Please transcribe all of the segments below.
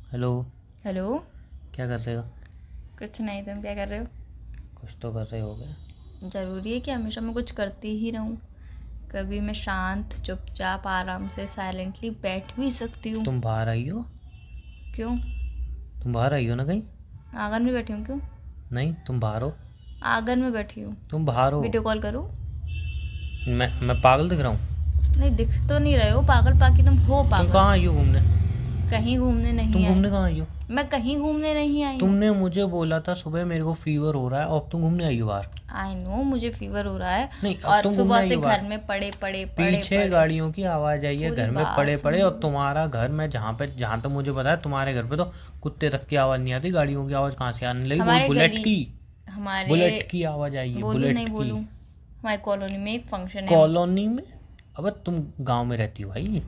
Hello. Hello. क्या कर रहे हो? कुछ नहीं, तुम क्या कर रहे हो? कुछ तो कर रहे होगे। ज़रूरी है कि हमेशा मैं कुछ करती ही रहूं? कभी मैं शांत चुपचाप आराम से साइलेंटली बैठ भी सकती हूँ। तुम बाहर आई हो? क्यों? तुम बाहर आई हो ना कहीं? आंगन में बैठी हूँ। क्यों? नहीं, तुम बाहर हो। आंगन में बैठी हूँ। तुम बाहर हो। वीडियो कॉल करूँ? मैं पागल दिख रहा हूँ? नहीं, दिख तो नहीं रहे हो पागल, बाकी तुम हो तुम पागल। कहाँ आई हो घूमने? कहीं घूमने तुम नहीं आई। घूमने कहाँ आई हो? मैं कहीं घूमने नहीं आई हूँ। तुमने मुझे बोला था सुबह मेरे को फीवर हो रहा है और तुम घूमने आई हो बाहर। आई नो मुझे फीवर हो रहा है। नहीं, अब और तुम घूमने सुबह आई से हो घर बाहर। में पड़े पड़े पड़े पीछे पड़े। गाड़ियों की आवाज आई है, पूरी घर में बात पड़े पड़े, सुन और लो। तुम्हारा घर में जहाँ तक मुझे पता है तुम्हारे घर पे तो कुत्ते तक की आवाज नहीं आती, गाड़ियों की आवाज कहाँ से आने लगी? वो हमारे बुलेट गली की। हमारे बुलेट की आवाज आई है, बोलूँ बुलेट नहीं की। बोलूँ? हमारी कॉलोनी में एक फंक्शन है। कॉलोनी में? अबे तुम गांव में रहती हो भाई।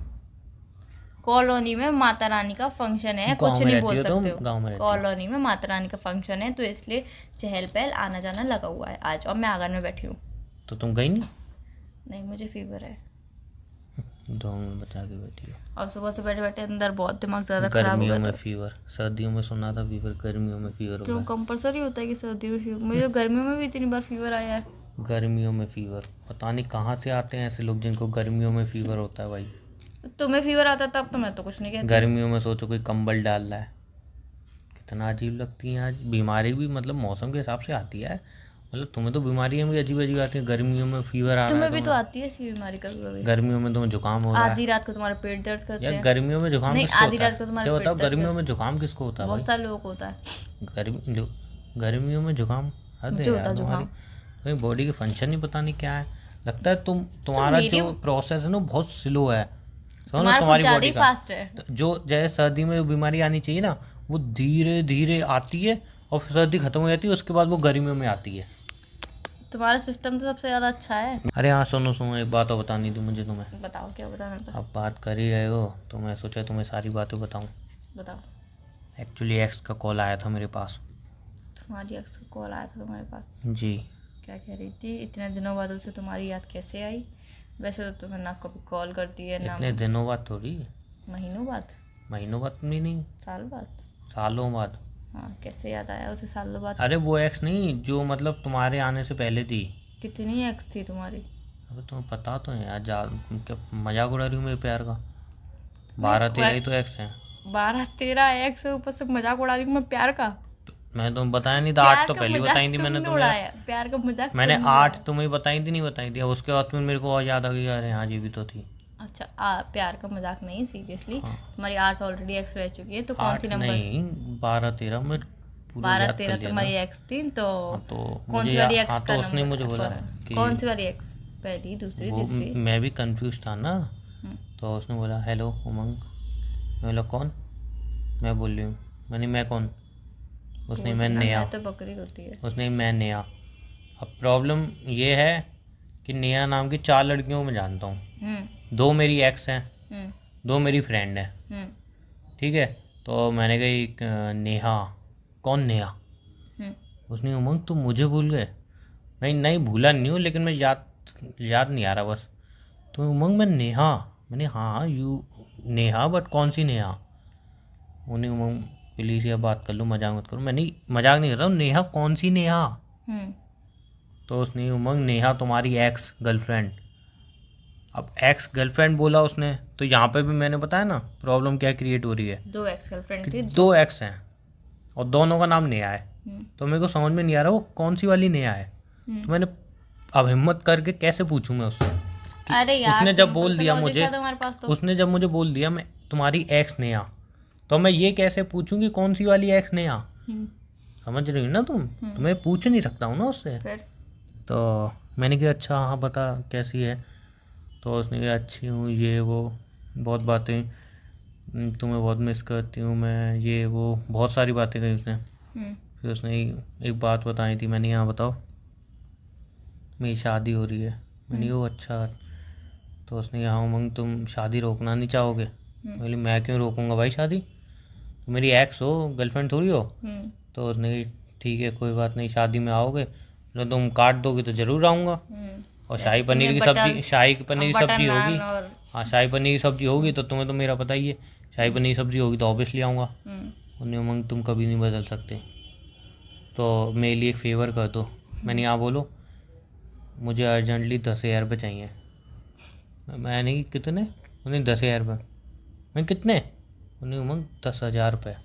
कॉलोनी में माता रानी का फंक्शन है, गांव कुछ में नहीं रहती बोल हो तुम? सकते हो। गांव में रहती हो? कॉलोनी में माता रानी का फंक्शन है, तो इसलिए चहल पहल आना जाना लगा हुआ है आज, और मैं आंगन में बैठी हूँ। तो तुम गई नहीं? नहीं, मुझे फीवर है। दो में बचा के बैठी हो। और सुबह से बैठे बैठे अंदर बहुत दिमाग ज़्यादा खराब हो गर्मियों गया में था। फीवर, सर्दियों में सुना था फीवर, गर्मियों में फीवर क्यों होगा। कंपलसरी होता है कि सर्दी में फीवर? मुझे गर्मियों में भी इतनी बार फीवर आया है। गर्मियों में फीवर पता नहीं कहाँ से आते हैं ऐसे लोग जिनको गर्मियों में फीवर होता है भाई। तुम्हें फीवर आता है तब तो मैं तो कुछ नहीं कहती। गर्मियों में सोचो कोई कंबल डाल रहा है। कितना अजीब लगती है। आज बीमारी भी मतलब मौसम के हिसाब से आती है। मतलब तुम्हें तो बीमारियां भी अजीब अजीब आती हैं। गर्मियों में फीवर आ रहा है तुम्हें भी तो तुम्हें। आती है ऐसी बीमारी कभी कभी। गर्मियों में तुम्हें जुकाम हो रहा आधी है। रात को तुम्हारा पेट दर्द करते यार हैं। गर्मियों में जुकाम नहीं, किसको आधी होता रात को है? तुम्हारा क्या पेट बताओ, दर्द गर्मियों करता में जुकाम किसको होता है। है भाई? बहुत सारे लोगों को होता है। गर्मी गर्मियों में जुकाम? हद है मुझे होता यार है तुम्हारी। जुकाम। तुम्हारी बॉडी के फंक्शन ही पता नहीं क्या है। लगता है तो तुम्हारा मेरी जो प्रोसेस है ना बहुत स्लो है। समझ लो तुम्हारा कुछ तुम्हारी ज़्यादा बॉडी ही का। फास्ट है। तो जो जैसे सर्दी में बीमारी आनी चाहिए ना, वो धीरे धीरे आती है और फिर सर्दी खत्म हो जाती है, उसके बाद वो गर्मियों में आती है। तुम्हारा सिस्टम तो सबसे ज़्यादा अच्छा है। अरे हाँ, सुनो सुनो, एक बात और बतानी थी मुझे तुम्हें। बताओ, क्या बताना था? अब बात कर ही रहे हो तो मैं सोचा तुम्हें सारी बातें बताऊं। बताओ। एक्चुअली एक्स का कॉल आया था मेरे पास। तुम्हारी एक्स का कॉल आया था तुम्हारे पास? जी। क्या कह रही थी? इतने दिनों बाद उसे तुम्हारी याद कैसे आई? वैसे तो तुम्हें ना कभी कॉल करती है ना। इतने दिनों बाद थोड़ी। महीनों बाद? महीनों बाद भी नहीं, साल बाद? सालों बाद। हाँ, कैसे याद आया उसे सालों बाद? अरे वो एक्स नहीं जो मतलब तुम्हारे आने से पहले थी। कितनी एक्स थी तुम्हारी? अबे तुम्हें पता तो है यार, क्या मजाक उड़ा रही हूँ मेरे प्यार का? 12-13 ही तो एक्स हैं। 12-13 एक्स है, ऊपर से मजाक उड़ा रही हूँ मैं प्यार का? मैं तुम्हें बताया नहीं था, 8 प्यार तो का पहले मजाक बताई थी मैंने तुमने तुम्हें। उड़ाया, प्यार का मजाक मैंने तुमने 8 उड़ाया। तुम्हें बताई थी नहीं बताई थी, उसके बाद फिर मेरे को और याद आ गई, अरे हाँ ये भी तो थी। अच्छा, प्यार का मजाक नहीं, सीरियसली। हाँ। तुम्हारी 8 ऑलरेडी एक्स रह चुकी है, तो कौन 8 सी नंबर? नहीं, 12-13 में पूरा याद कर 12-13 लिया तुम्हारी ना। एक्स थी, तो हाँ तो कौन मुझे सी वाली एक्स हाँ का तो उसने नंबर मुझे बोला कि कौन सी वाली एक्स? पहली, दूसरी, वो तीसरी? मैं भी कंफ्यूज था ना। हम्म, तो उसने बोला हेलो उमंग। मैं बोला कौन? मैं बोल रही हूँ। मैंने मैं कौन? उसने बोल मैं देना, नेहा। मैं तो बकरी होती है। उसने मैं नेहा। अब प्रॉब्लम ये है कि नेहा नाम की 4 लड़कियों को मैं जानता हूँ। हम्म 2 मेरी एक्स हैं, हम्म 2 मेरी फ्रेंड हैं। हम्म ठीक है। तो मैंने कही नेहा। कौन नेहा? हम्म उसने उमंग तुम मुझे भूल गए? मैं नहीं भूला नहीं हूँ, लेकिन मैं याद नहीं आ रहा बस। तो उमंग मैं नेहा। मैंने हाँ यू नेहा, बट कौन सी नेहा? उन्हें उमंग प्लीज़ यार बात कर लो, मजाक मत करो। मैंने मजाक नहीं कर रहा हूँ, नेहा कौन सी नेहा? हम्म तो उसने उमंग नेहा तुम्हारी एक्स गर्लफ्रेंड। अब एक्स गर्लफ्रेंड बोला उसने, तो यहाँ पे भी मैंने बताया ना प्रॉब्लम क्या क्रिएट हो रही है। 2 एक्स गर्लफ्रेंड कि थी। 2 एक्स हैं और दोनों का नाम नेहा है। हम्म तो मेरे को समझ में नहीं आ रहा वो कौन सी वाली नेहा है। तो मैंने अब हिम्मत करके कैसे पूछूं मैं उससे कि अरे यार, उसने जब सिंपल बोल सा दिया लॉजिक मुझे, था तुम्हारे पास तो। उसने जब मुझे बोल दिया मैं तुम्हारी एक्स नेहा, तो मैं ये कैसे पूछूं कि कौन सी वाली एक्स नेहा? हम्म समझ रही हो ना तुम? तो मैं पूछ नहीं सकता हूँ ना उससे। फिर? तो मैंने कहा अच्छा हाँ बता कैसी है। तो उसने कहा अच्छी हूँ ये वो, बहुत बातें, तुम्हें बहुत मिस करती हूँ मैं, ये वो बहुत सारी बातें कही उसने। हम्म फिर उसने एक बात बताई थी, मैंने यहाँ बताओ मेरी शादी हो रही है। मैंने वो अच्छा। तो उसने कहा उमंग तुम शादी रोकना नहीं चाहोगे? बोली मैं क्यों रोकूंगा भाई शादी, तो मेरी एक्स हो, गर्लफ्रेंड थोड़ी हो। हम्म तो उसने कही ठीक है कोई बात नहीं, शादी में आओगे तो तुम काट दोगे तो ज़रूर आऊँगा। और शाही पनीर की सब्जी, शाही पनीर की बटर सब्जी होगी। नान और हाँ शाही पनीर की सब्जी होगी तो तुम्हें तो मेरा पता ही है, शाही पनीर सब्जी होगी तो ऑब्वियसली आऊँगा। हम्म, उन्हें उमंग तुम कभी नहीं बदल सकते, तो मेरे लिए एक फेवर कर दो। मैंने यहाँ बोलो मुझे अर्जेंटली 10,000 रुपये चाहिए। मैंने कि कितने? उन्हें 10,000 रुपये। मैं कितने? उन्हें उमंग 10,000 रुपये।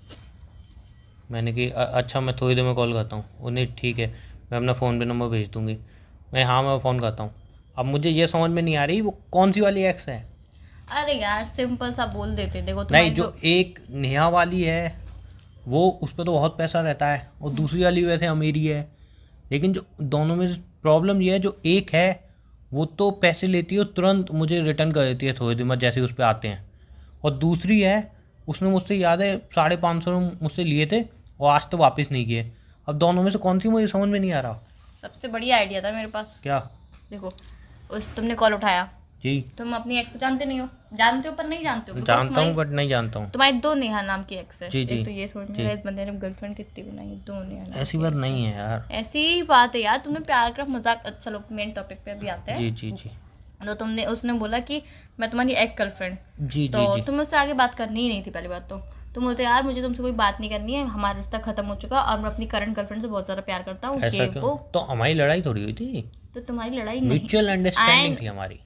मैंने कि अच्छा मैं थोड़ी देर में कॉल करता हूँ। उन्हें ठीक है मैं अपना फ़ोन पे नंबर भेज दूँगी। मैं फ़ोन करता हूँ। अब मुझे ये समझ में नहीं आ रही वो कौन सी वाली एक्स है। अरे यार सिंपल सा बोल देते, देखो नहीं, तुम्हारी जो एक नेहा वाली है वो उस पर तो बहुत पैसा रहता है और दूसरी वाली वैसे अमीरी है, लेकिन जो दोनों में प्रॉब्लम ये है जो एक है वो तो पैसे लेती है और तुरंत मुझे रिटर्न कर देती है थोड़ी देर में जैसे ही उस पर आते हैं, और दूसरी है उसने मुझसे याद है 550 मुझसे लिए थे और आज तो वापस नहीं किए। अब दोनों में से कौन सी मुझे समझ में नहीं आ रहा। सबसे बढ़िया आइडिया था मेरे पास। क्या? देखो तुमने कॉल उठाया, जी तुम अपनी एक्स को जानते नहीं हो, जानते हो पर नहीं जानते हो, because जानता हूँ बट नहीं जानता हूँ। तुम्हारी 2 नेहा नाम की एक्स है। जी, जी, एक तो ये सोच जी। मेरा इस बंदे ने गर्लफ्रेंड कितनी बनाई, 2 नेहा नाम ऐसी की बात ex नहीं है। है यार। ऐसी ही बात है यार, तुमने प्यार का मजाक। चलो मेन टॉपिक पे अभी आते हैं। जी जी जी तो तुमने उसने बोला कि मैं तुम्हारी एक्स गर्लफ्रेंड, जी तो जी जी। तुम्हें उससे आगे बात करनी ही नहीं थी। पहली बात तो तुम बोलते यार मुझे तुमसे कोई बात नहीं करनी है, हमारा रिश्ता खत्म हो चुका और मैं अपनी करंट गर्लफ्रेंड से बहुत ज्यादा प्यार करता हूँ, ऐसा ये क्यों? वो। तो हमारी लड़ाई थोड़ी हुई थी, तो तुम्हारी लड़ाई नहीं, म्यूचुअल अंडरस्टैंडिंग थी हमारी,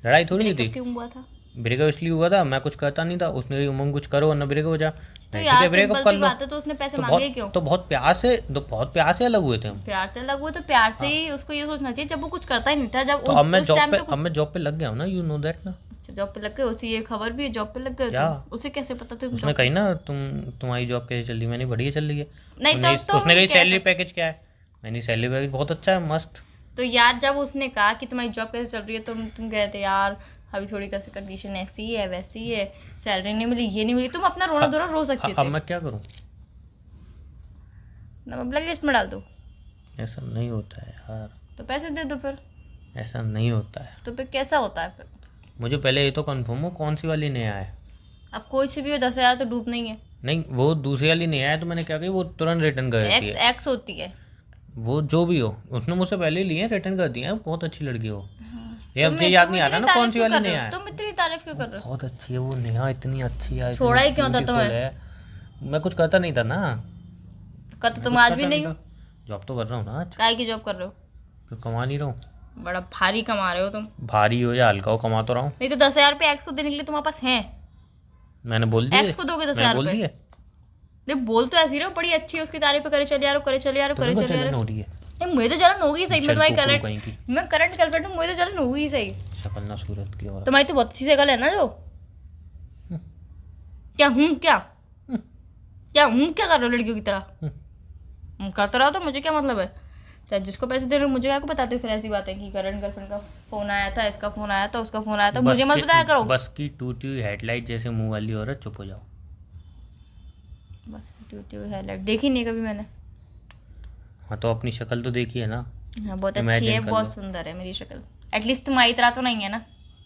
लड़ाई थोड़ी हुई थी। ब्रेकअप क्यों हुआ था? ब्रेकअप इसलिए हुआ था मैं कुछ करता नहीं था, उसने कहा, उमंग कुछ करो वरना ब्रेकअप हो जा। तो मैं, ठीक यार है ब्रेकअप सिंपल कर सी लो। बात है, तो उसने पैसे तो मांगे क्यों? बहुत प्यार से अलग हुए थे हम। प्यार से लगा हुआ तो प्यार से ही उसको ये सोचना चाहिए जब वो कुछ करता ही नहीं था। जब तो अब मैं उस टाइम अब मैं जॉब पे लग गया हूँ ना, यू नो दैट ना। जॉब पे लग गए, उसे ये खबर भी है जॉब पे लग गए क्या? तुम? उसे कैसे पता था? उसने कही ना तुम्हारी जॉब कैसे चल रही, मैंने बढ़िया चल रही है। नहीं तो उसने कही कैसे? सैलरी पैकेज क्या है, मैंने सैलरी पैकेज बहुत अच्छा है मस्त। तो यार जब उसने कहा कि तुम्हारी जॉब कैसे चल रही है, तुम कहते यार अभी थोड़ी कैसे कंडीशन ऐसी है वैसी है, सैलरी नहीं मिली, ये नहीं मिली, तुम अपना रोना धोना रो सकते अब थे मैं क्या करूँ? ना ब्लैक लिस्ट में डाल दो। ऐसा नहीं होता है यार, तो पैसे दे दो फिर। ऐसा नहीं होता है। तो फिर कैसा होता है फिर? मुझे पहले ये तो कंफर्म हो कौन सी वाली नया है। अब कोई सी भी हो, 10,000 तो डूब नहीं है। नहीं वो दूसरी वाली नहीं आया तो मैंने क्या कही वो तुरंत रिटर्न कर देती एक्स है। एक्स होती है। वो जो भी हो उसने मुझसे पहले लिए रिटर्न कर दिया है, बहुत अच्छी लड़की हो। ये अब मुझे याद नहीं आ रहा ना कौन सी वाली नेहा है। तुम इतनी तारीफ क्यों कर रहे हो? बहुत अच्छी है वो नेहा, इतनी अच्छी है, छोड़ा ही क्यों था beautiful तुम्हें? है। मैं कुछ करता नहीं था ना। कर तो तुम आज भी नहीं हो। जॉब तो कर रहा हूँ ना आज, काय की जॉब कर रहे हो? क्यों कमा नहीं रहा हूँ। बड़ा भारी कमा रहे हो तुम। भारी हो या हल्का हो कमा तो रहा हूँ। नहीं तो 10,000 रुपये एक्स को देने के लिए तुम्हारे पास है। मैंने बोल दिया, एक्स को दोगे मैंने 10,000 बोल रुपये? दिया। नहीं बोल तो ऐसी रहो, बड़ी अच्छी है, उसकी तारीफ करे चले यारो, करे चले यारो, करे तुम्हें चले जलन यारो। हो रही है, नहीं मुझे तो जलन होगी सही। मैं तुम्हारी चल कहीं की करंट, मैं करंट गर्लफ्रेंड हूँ, मुझे तो जलन होगी सही। शक्ल ना सूरत की और तुम्हारी तो बहुत अच्छी शक्ल है ना जो। क्या हूँ क्या? क्या हूँ क्या कर रहे हो लड़कियों की तरह? करते रहो तो मुझे क्या मतलब है? चाहे जिसको पैसे दे रहे हो मुझे क्या को बताते हो फिर ऐसी बातें कि करंट गर्लफ्रेंड का फोन आया था, इसका फोन आया था, उसका फोन आया था, मुझे मत बताया करो। बस की टूटी हुई हेडलाइट जैसे मुंह वाली औरत, चुप हो जाओ। बस टूटी हुई हाईलाइट देखी नहीं कभी मैंने। हाँ तो अपनी शक्ल तो देखी है ना। हाँ बहुत अच्छी Imagine है, कर बहुत लो। सुंदर है मेरी शक्ल। एटलीस्ट तुम्हारी तरह तो नहीं है ना,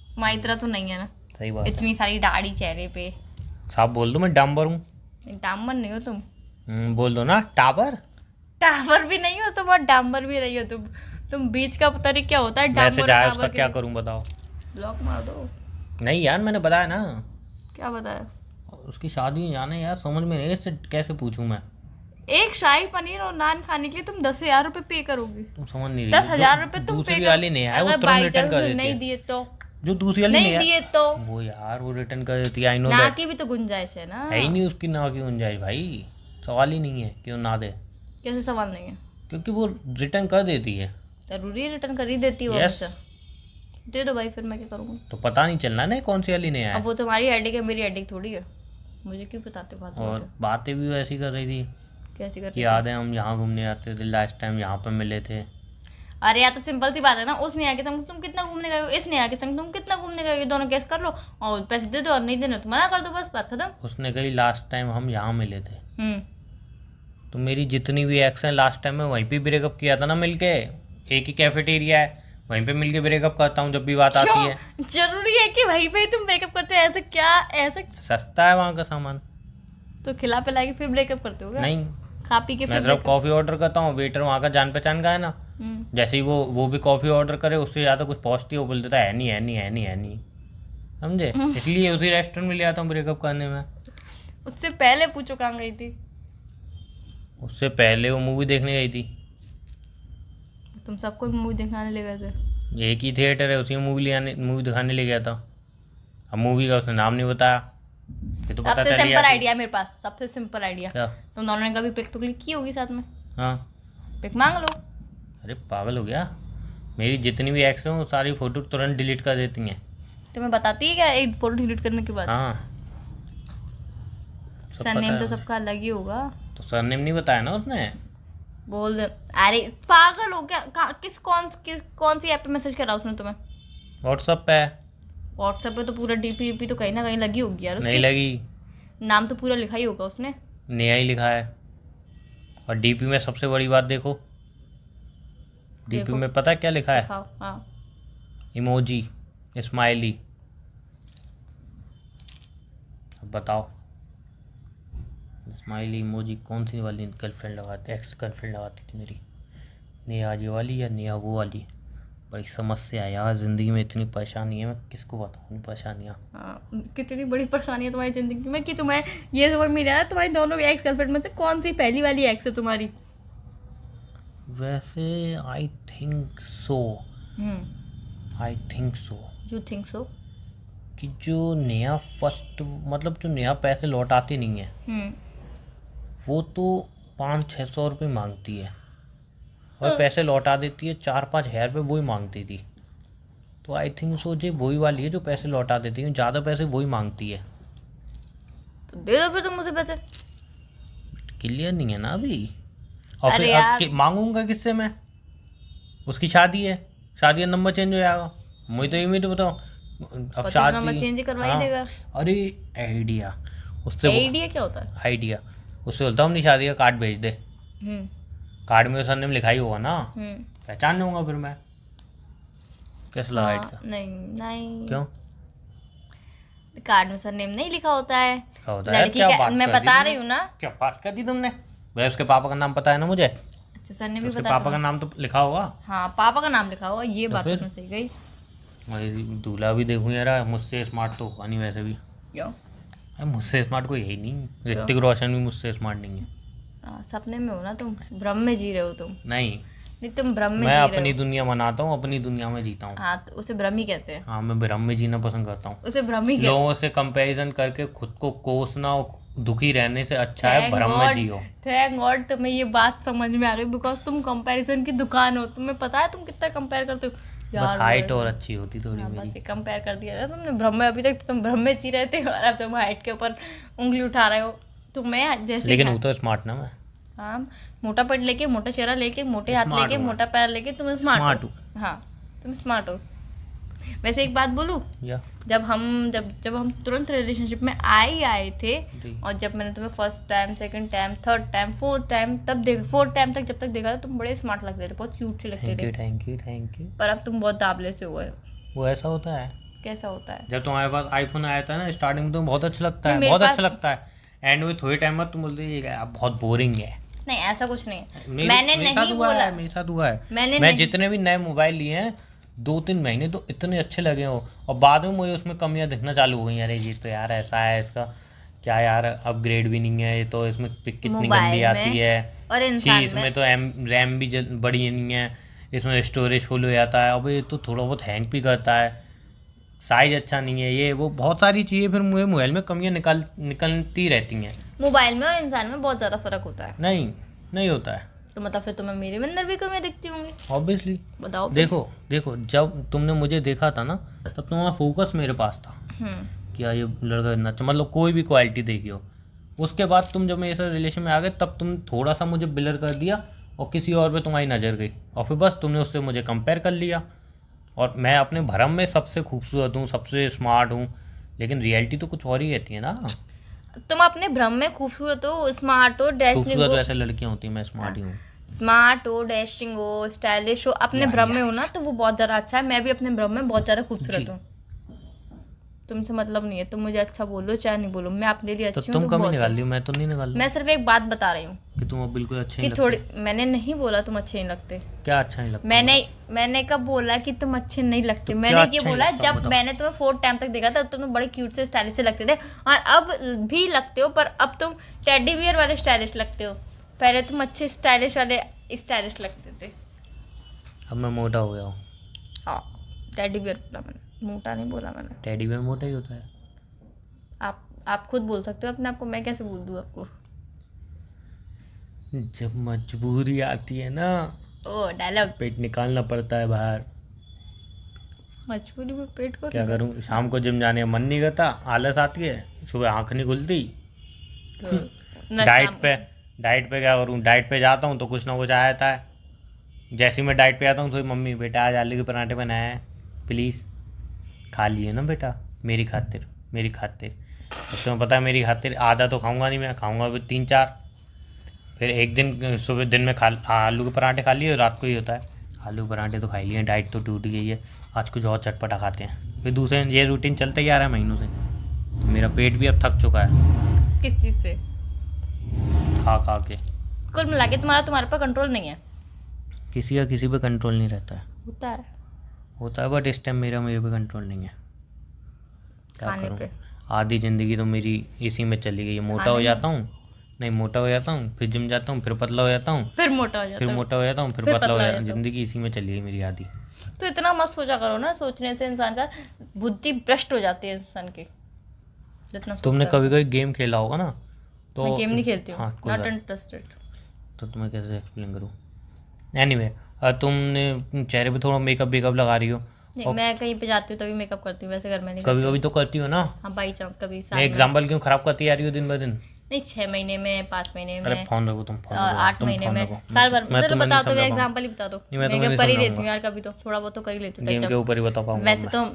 तुम्हारी तरह तो नहीं है ना, सही बात है। इतनी सारी दाढ़ी चेहरे पे। साफ बोल दो मैं डांबर हूँ। डांबर नहीं हो तुम। बोल दो ना टावर। टावर भी नहीं हो तुम और डांबर भी नहीं हो तुम। तुम बीच का पता नहीं क्या होता है, डांबर मैसेज आया और उसका टावर क्या के। करूँ बताओ। ब्लॉक मार दो। नहीं यार मैंने बताया ना, क्या बताया? उसकी शादी में जाना है यार, समझ में नहीं इससे कैसे पूछूं मैं। एक शाही पनीर और नान खाने के लिए तुम 10,000 रुपये पे करोगे? तुम समझ नहीं रही। 10,000 रुपये तुम दूसरी पे वाली नहीं है वो अगर तुरंत बाई रिटर्न कर चांस देती नहीं है। दिए तो? जो दूसरी वाली नहीं नहीं दिए है तो? वो यार वो रिटर्न कर देती है। आई नो ना दैट। की भी तो गुंजाइश है ना। है ही नहीं उसकी ना की गुंजाइश भाई, सवाल ही नहीं है क्यों ना दे, कैसे सवाल नहीं है? क्योंकि वो रिटर्न कर देती है। जरूरी रिटर्न कर ही देती हो Yes. हमेशा। दे दो भाई, फिर मैं क्या करूँगी? तो पता नहीं चलना ना कौन सी वाली नहीं अब है। वो तुम्हारी हेडेक है, मेरी हेडेक थोड़ी है। मुझे क्यों बताते बात? और बातें भी वैसी कर रही थी कैसी कर कि याद है हम यहाँ घूमने आते थे लास्ट टाइम, यहाँ पे मिले थे। अरे यार तो सिंपल सी बात है ना, उस नेहा के संग तुम कितना घूमने गए हो, इस नेहा के संग तुम कितना घूमने गए हो, ये दोनों केस कर लो और पैसे दे दो, और नहीं देने तो मना कर दो, बस बात खत्म। उसने कही लास्ट टाइम हम यहाँ मिले थे। हम्म। तो मेरी जितनी भी एक्स हैं लास्ट टाइम मैं वहीं पे ब्रेकअप किया था ना मिलके, एक ही कैफेटेरिया है वहीं पे मिलके ब्रेकअप करता हूँ जब भी बात आती है। क्यों जरूरी है कि वहीं पे ही तुम ब्रेकअप करते हो? ऐसा क्या? ऐसा सस्ता है वहाँ का सामान। तो खिला पिला के फिर ब्रेकअप करते हो क्या? नहीं खा पी के मैं फिर सिर्फ कॉफ़ी ऑर्डर करता हूँ, वेटर वहाँ का जान पहचान का है ना, हम्म। जैसे ही वो भी कॉफ़ी ऑर्डर करे उससे ज़्यादा कुछ पहुँचती है वो बोल देता है नहीं है नहीं है नहीं है नहीं। समझे? इसलिए उसी रेस्टोरेंट में ले आता हूँ ब्रेकअप करने में। उससे पहले पूछो कहाँ गई थी। उससे पहले वो मूवी देखने गई थी। तुम सबको मूवी दिखाने ले गए थे। एक ही थिएटर है, उसी में मूवी दिखाने ले गया था। अब मूवी का उसने नाम नहीं बताया, ये तो पता सबसे चल सिंपल गया। आइडिया मेरे पास, सबसे सिंपल आइडिया। क्या? तुम दोनों ने कभी पिक तो क्लिक की होगी साथ में, हाँ। पिक मांग लो। अरे पागल हो गया? मेरी जितनी भी एक्स हैं वो सारी फोटो तुरंत डिलीट कर देती हैं। तुम्हें बताती है क्या एक फोटो डिलीट करने के बाद? हाँ, सब सरनेम पता तो है। सबका अलग ही होगा। तो सरनेम नहीं बताया ना उसने। बोल दे। अरे पागल हो क्या? कौन सी ऐप पे मैसेज करा उसने तुम्हें? व्हाट्सएप पे है। व्हाट्सएप पे तो पूरा डीपी वीपी तो कहीं ना कहीं लगी होगी यार नहीं उसकी। लगी, नाम तो पूरा लिखा ही होगा उसने। नया ही लिखा है। और डीपी में सबसे बड़ी बात देखो, डीपी देखो। में पता है क्या लिखा है? दिखाओ। हाँ, इमोजी, स्माइली। अब बताओ, स्माइली इमोजी कौन सी वाली गर्लफ्रेंड लगाती, एक्स गर्लफ्रेंड लगाती थी मेरी? नेहा ये वाली या नेहा वो वाली? बड़ी समस्या है यार, ज़िंदगी में इतनी परेशानी है, मैं किसको बताऊँ परेशानियाँ। हाँ, कितनी बड़ी परेशानी है तुम्हारी जिंदगी में कि तुम्हें ये समझ में नहीं आ रहा तुम्हारी दोनों एक्स गर्लफ्रेंड में से कौन सी पहली वाली एक्स है तुम्हारी। वैसे I think so, I think so you think so? कि जो नेहा फर्स्ट, मतलब जो नेहा पैसे लौटाती नहीं है, वो तो 500-600 रुपये मांगती है और पैसे लौटा देती है 4-5 हज़ार रुपये वही मांगती थी। तो आई थिंक सो जी वही वाली है जो पैसे लौटा देती है, ज़्यादा पैसे वही मांगती है। तो दे दो फिर तुम मुझे पैसे। क्लियर नहीं है ना अभी। और अरे फिर यार। मांगूंगा किससे मैं? उसकी शादी है, शादी का नंबर चेंज हो जाएगा। मुझे तो ये तो बताओ, अब पति शादी नंबर चेंज करवा ही हाँ। देगा। अरे आइडिया उससे आइडिया क्या होता है? आइडिया उससे बोलता हूँ अपनी शादी का कार्ड भेज दे। हम्म कार्ड में सरनेम लिखा ही होगा ना, हम्म पहचान लूंगा फिर मैं। कैसे लगा हाँ, आइडिया? नहीं नहीं, क्यों कार्ड में सरनेम नहीं लिखा होता है। लिखा होता है? लड़की क्या का बात मैं कर दी बता तुमने? रही हूँ ना। क्या बात कर दी तुमने? भाई उसके पापा का नाम पता है ना मुझे, अच्छा, सरनेम भी उसके बता पापा दो। का नाम तो लिखा होगा। हाँ, पापा का नाम लिखा होगा, ये तो बात फिर? तो मैं सही गई। भाई दूल्हा भी देखूँ यार, मुझसे स्मार्ट तो होगा नहीं वैसे भी। क्यों? अरे मुझसे स्मार्ट कोई है ही नहीं, ऋतिक रोशन भी मुझसे स्मार्ट नहीं है। सपने में हो ना तुम, भ्रम में जी रहे हो तुम। नहीं, नहीं, तुम भ्रम में मैं जी अपनी रहे हो। दुनिया बनाता हूँ, अपनी दुनिया में जीता हूँ। हाँ, तो उसे भ्रम ही कहते हैं। हाँ, मैं भ्रम में जीना पसंद करता हूँ। उसे भ्रम ही कहते लोगों से कंपैरिजन करके खुद को कोसना और दुखी रहने से अच्छा है भ्रम में जियो। थैंक गॉड तुम्हें ये बात समझ में आ गई, बिकॉज तुम कंपैरिजन की दुकान हो। तुम्हें पता है तुम कितना कंपेयर करते हो बस यार। हाइट और अच्छी होती थोड़ी हाँ, बस मेरी। ये कंपेयर कर दिया था तुमने भ्रम में। अभी तक तो तुम भ्रम में जी रहे थे और अब तुम हाइट के ऊपर उंगली उठा रहे हो। तुम्हें जैसे लेकिन वो तो स्मार्ट ना मैं। हाँ, मोटा पेट लेके, मोटा चेहरा लेके, मोटे हाथ Smart लेके, हूँ मैं। मोटा पैर लेके तुम स्मार्ट Smart हो। हूँ। हाँ, तुम स्मार्ट हो। वैसे एक बात बोलूं, या जब हम तुरंत रिलेशनशिप में आए थे, जी। और जब मैंने तुम्हें first time, second time, third time, fourth time, तब देख 4th टाइम तक जब तक देखा था, तुम बड़े स्मार्ट लगते थे, बहुत क्यूट से लगते थैंक थे। You thank you thank you. पर अब तुम बहुत दाबले से हुए हो। वो ऐसा होता है, कैसा होता है? जब तुम्हारे पास आईफोन आया था ना स्टार्टिंग में, तो बहुत अच्छा लगता है, नहीं, मेरे बहुत पास- अच्छा लगता है। एंड में थोड़े टाइम बाद तुम बोलते ये यार बहुत बोरिंग है। नहीं, ऐसा कुछ नहीं है। मेरे साथ हुआ है, मेरे साथ हुआ है। मैंने मैं नहीं- जितने भी नए मोबाइल लिए हैं 2-3 महीने तो इतने अच्छे लगे हो, और बाद में मुझे उसमें कमियां दिखना चालू हो गई। अरे ये तो यार ऐसा है, इसका क्या यार अपग्रेड भी नहीं है, ये तो इसमें कितनी मोबाइल गंदी आती में है और इंसान इसमें में। तो रैम भी बड़ी नहीं है, इसमें स्टोरेज फुल हो जाता है, अब ये तो थोड़ा बहुत हैंग भी करता है, साइज अच्छा नहीं है, ये वो बहुत सारी चीज़ें फिर मुझे मोबाइल में कमियां निकलती रहती हैं। मोबाइल में और इंसान में बहुत ज्यादा फर्क होता है। नहीं होता है। तो मतलब फिर तुम्हें मेरे अंदर भी कमियां दिखती होंगी। ऑब्वियसली। बताओ फिर। देखो जब तुमने मुझे देखा था ना, तब तुम्हारा फोकस मेरे पास था कि यार ये लड़का इतना अच्छा, मतलब कोई भी क्वालिटी देखी हो। उसके बाद तुम जब मेरे साथ रिलेशन में आ गए, तब तुम थोड़ा सा मुझे ब्लर कर दिया और किसी और पे तुम्हारी नज़र गई, और फिर बस तुमने उससे मुझे कंपेयर कर लिया। और मैं अपने भरम में सबसे खूबसूरत हूँ, सबसे स्मार्ट हूँ, लेकिन रियलिटी तो कुछ और ही रहती है ना। तुम अपने भ्रम में खूबसूरत हो, स्मार्ट हो, डैशिंग खूबसूरत हो, वैसे लड़कियाँ होती हैं, मैं स्मार्ट ही हूँ। स्मार्ट हो, डैशिंग हो, स्टाइलिश हो, अपने भ्रम में हो ना, तो वो बहुत ज्यादा अच्छा है। मैं भी अपने भ्रम में बहुत ज्यादा खूबसूरत जी। हूँ। तुमसे मतलब नहीं है, तुम मुझे अच्छा बोलो चाहे नहीं बोलो, मैं अपने लिए तो अच्छी हूँ। तुम कभी निकाल रही हो, मैं तो नहीं निकाल रहा मैं सिर्फ एक बात बता रही हूँ कि तुम अब बिल्कुल अच्छे कि नहीं थोड़ी, लगते। मैंने नहीं बोला तुम अच्छे नहीं लगते। क्या अच्छा नहीं लगता? मैंने कब बोला कि तुम अच्छे नहीं लगते? तो मैंने क्या ये अच्छा नहीं बोला लगता, जब बताओ। मैंने तुम्हें 4th टाइम तक देखा था तब तुम बड़े क्यूट से स्टाइलिश से लगते थे, और अब भी लगते हो, पर अब तुम टेडी बियर वाले स्टाइलिश लगते हो। पहले तुम अच्छे स्टाइलिश वाले स्टाइलिश लगते थे। अब मैं मोटा हो गया हूँ। हाँ, टेडी बियर बोला मैंने, मोटा नहीं बोला मैंने। टेडी बेयर मोटा ही होता है। आप खुद बोल सकते हो अपने आप को, मैं कैसे बोल दूँ आपको? जब मजबूरी आती है ना, ओ डायलॉग। पेट निकालना पड़ता है बाहर। मजबूरी में पेट को क्या करूँ, शाम को जिम जाने का मन नहीं करता, आलस आती है, सुबह आँख नहीं खुलती। तो न डाइट पे क्या करूँ, डाइट पे जाता हूँ तो कुछ ना कुछ आ जाता है। जैसे ही मैं डाइट पे आता हूँ तो मम्मी बेटा आज आलू के पराठे बनाए हैं, प्लीज़ खा लिए ना बेटा, मेरी खातिर। अब तुम्हें पता है मेरी खातिर आधा तो खाऊंगा नहीं, मैं खाऊंगा भी 3-4। फिर एक दिन सुबह दिन में आलू के पराठे खा लिए, रात को ही होता है आलू के पराठे तो खा लिए, डाइट तो टूट गई है, आज कुछ और चटपटा खाते हैं। फिर दूसरे दिन ये रूटीन चलता ही आ रहा है महीनों से। तो मेरा पेट भी अब थक चुका है किस चीज़ से? खा के। कुल मिला के तुम्हारे पर कंट्रोल नहीं है। किसी का किसी पे कंट्रोल नहीं रहता है। होता है बट इस टाइम मेरे पे कंट्रोल नहीं है। क्या खाने करूं? पे। आधी ज़िंदगी तो मेरी इसी में चली गई है। मोटा हो जाता हूँ, फिर जिम जाता हूँ, फिर पतला हो जाता हूँ, फिर मोटा हो फिर जाता हूँ। पतला हो जाता हूँ। ज़िंदगी इसी में चली गई मेरी आधी। तो इतना मत सोचा करो ना, सोचने से इंसान का बुद्धि भ्रष्ट हो जाती है इंसान की। जितना तुमने कभी कोई गेम खेला होगा ना, तो मैं गेम नहीं खेलती हूँ, हाँ, नॉट इंटरेस्टेड। तो तुम्हें कैसे एक्सप्लेन करूँ? एनीवे, तुमने चेहरे पे थोड़ा मेकअप लगा रही हो। नहीं, मैं कहीं पे जाती हूँ तभी मेकअप करती हूँ, वैसे घर में नहीं कभी कभी तो करती हो ना। हाँ, बाई चांस कभी मैं एग्जाम्पल क्यों खराब करती आ रही हो दिन ब दिन? नहीं, 6 महीने में, 5 महीने अरे में, फोन रखो तुम, फोन 8 महीने में, साल भर। चलो बता दो, एग्जाम्पल ही बता दो। मेकअप कर ही लेती हूँ यार, कभी तो थोड़ा बहुत तो कर ही लेती हूँ। गेम के ऊपर ही बता पाऊंगा। वैसे तो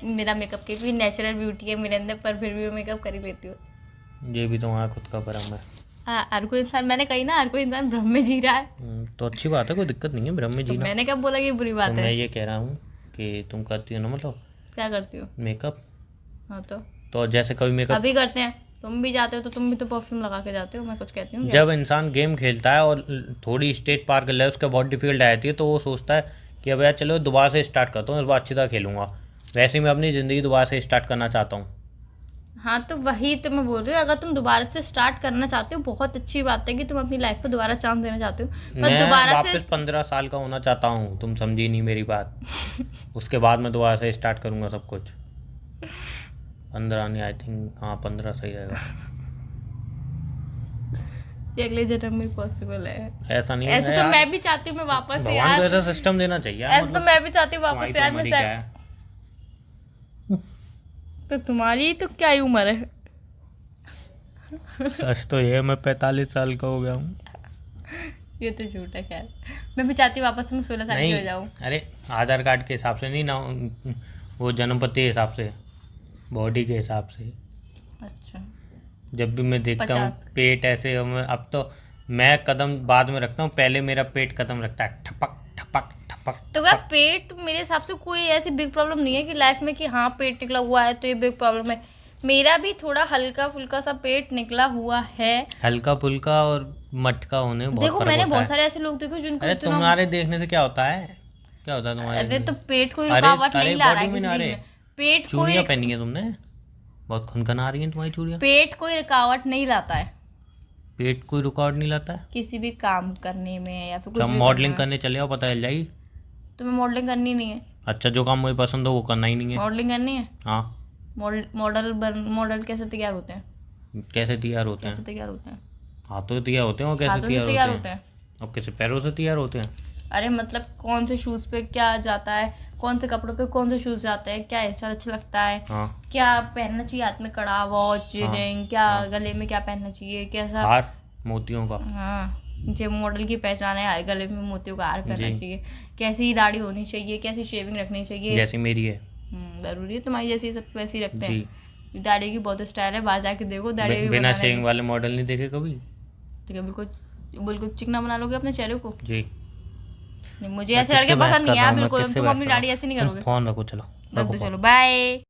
मेरा मेकअप की भी नेचुरल ब्यूटी है मेरे अंदर, पर फिर भी मैं मेकअप कर ही लेती हूँ। ये भी तुम्हारा खुद का भ्रम है। हर कोई इंसान, मैंने कही ना, हर कोई इंसान भ्रम में जी रहा है। तो अच्छी बात है, कोई दिक्कत नहीं है भ्रम में तो जीना। मैंने कब बोला कि बुरी बात मैं है? ये कह रहा हूँ कि तुम करती हो ना, मतलब क्या करती हो? मेकअप। हाँ, तो जैसे कभी मेकअप अभी करते हैं, तुम भी जाते हो तो तुम भी तो परफ्यूम लगा के जाते हो, मैं कुछ कहती हूँ क्या? जब इंसान गेम खेलता है और थोड़ी स्टेज पार कर ले, उसका बहुत डिफिकल्ट आ जाती है, तो वो सोचता है कि अब यार चलो दोबारा से स्टार्ट करता हूँ, इस बार अच्छी तरह खेलूंगा। वैसे ही मैं अपनी ज़िंदगी दोबारा से स्टार्ट करना चाहता हूँ। हाँ, तो वही तो मैं बोल रही हूँ, अगर तुम दोबारा से स्टार्ट करना चाहते हो, बहुत अच्छी बात है कि तुम अपनी लाइफ को दोबारा चांस देना चाहते हो, पर मैं दोबारा वापस 15 साल का होना चाहता हूँ, तुम समझी नहीं मेरी बात। उसके बाद मैं दोबारा से स्टार्ट करूँगा सब कुछ। 15 नहीं, आई थिंक हाँ 15 सही रहेगा। ये अगले जन्म में पॉसिबल है। ऐसा नहीं ऐसे है तो यार, मैं भी चाहती हूँ मैं वापस से भगवान को यार, ऐसा सिस्टम देना चाहिए यार, ऐसे तो मैं भी चाहती हूँ वापस से यार। तुम्हारी मैं तो उम्र ही क्या है? तो तुम्हारी तो क्या ही उम्र है? सच तो ये है, मैं 45 साल का हो गया हूँ। ये तो झूठ है। खैर, मैं भी चाहती हूँ वापस से मैं 16 साल की हो जाऊँ। अरे आधार कार्ड के हिसाब से नहीं ना, वो जन्मपति के हिसाब से, बॉडी के हिसाब से। अच्छा, जब भी मैं देखता हूँ 50 पेट ऐसे, अब तो मैं कदम बाद में रखता हूँ, पहले मेरा पेट कदम रखता है, ठपक ठपक ठपक। तो क्या पेट मेरे हिसाब से कोई ऐसी बिग प्रॉब्लम नहीं है कि लाइफ में कि हाँ पेट निकला हुआ है तो ये बिग प्रॉब्लम है। मेरा भी थोड़ा हल्का फुल्का सा पेट निकला हुआ है। हल्का फुल्का और मटका होने में बहुत देखो, फर्क मैंने होता बहुत है। सारे ऐसे लोग देखे जिनको अरे इतना, तुम्हारे देखने से क्या होता है, क्या होता है तुम्हारे? अरे तो पेट कोई अरे रुकावट नहीं ला रहा है बॉडी में किसी ना चीज रहे, में। पेट चूड़ियाँ कोई पहनी है तुमने, बहुत खनखन आ रही हैं तुम्हारी चूड़ियाँ। पेट कोई रुकावट नहीं लाता है पेट कोई रुकावट नहीं लाता है। किसी भी काम करने में या फिर कुछ जब भी मॉडलिंग करने में। करने चले जाओ पता चल जाएगी। तुम्हें मॉडलिंग करनी नहीं है? अच्छा, जो काम मुझे पसंद हो वो करना ही नहीं है। मॉडलिंग करनी है? हाँ, मॉडल कैसे तैयार होते हैं? कैसे तैयार होते कैसे हैं? तैयार होते हैं? हाथों से तैयार होते हैं, और कैसे हाथों से तैयार तैयार होते होते हैं? हैं। और कैसे पैरों से तैयार होते हैं? अरे मतलब कौन से शूज पे क्या जाता है, कौन से कपड़ों पे कौन से शूज जाते हैं, क्या स्टाइल अच्छा लगता है, हाँ, क्या पहनना चाहिए, हाथ में कड़ा, वॉच, रिंग, क्या गले में क्या पहनना चाहिए, कैसा। हार मोतियों का। हाँ, जो मॉडल की पहचान है, हर गले में मोतियों का हार पहनना जी। चाहिए, कैसी दाढ़ी होनी चाहिए, कैसी शेविंग रखनी चाहिए। जैसी मेरी है जरूरी है तुम्हारी जैसी सब वैसी ही रखते जी। हैं। दाढ़ी की बहुत स्टाइल है, बाहर जाके देखो दाढ़ी भी बिना बनाने शेविंग वाले मॉडल नहीं देखे कभी? की। ठीक है, बिल्कुल बिल्कुल चिकना बना लोगे अपने चेहरे को। जी। नहीं, मुझे ऐसे लड़के पसंद नहीं है बिल्कुल। तुम अपनी दाढ़ी ऐसे नहीं करोगे। फोन रखो, चलो रख दो, चलो बाय।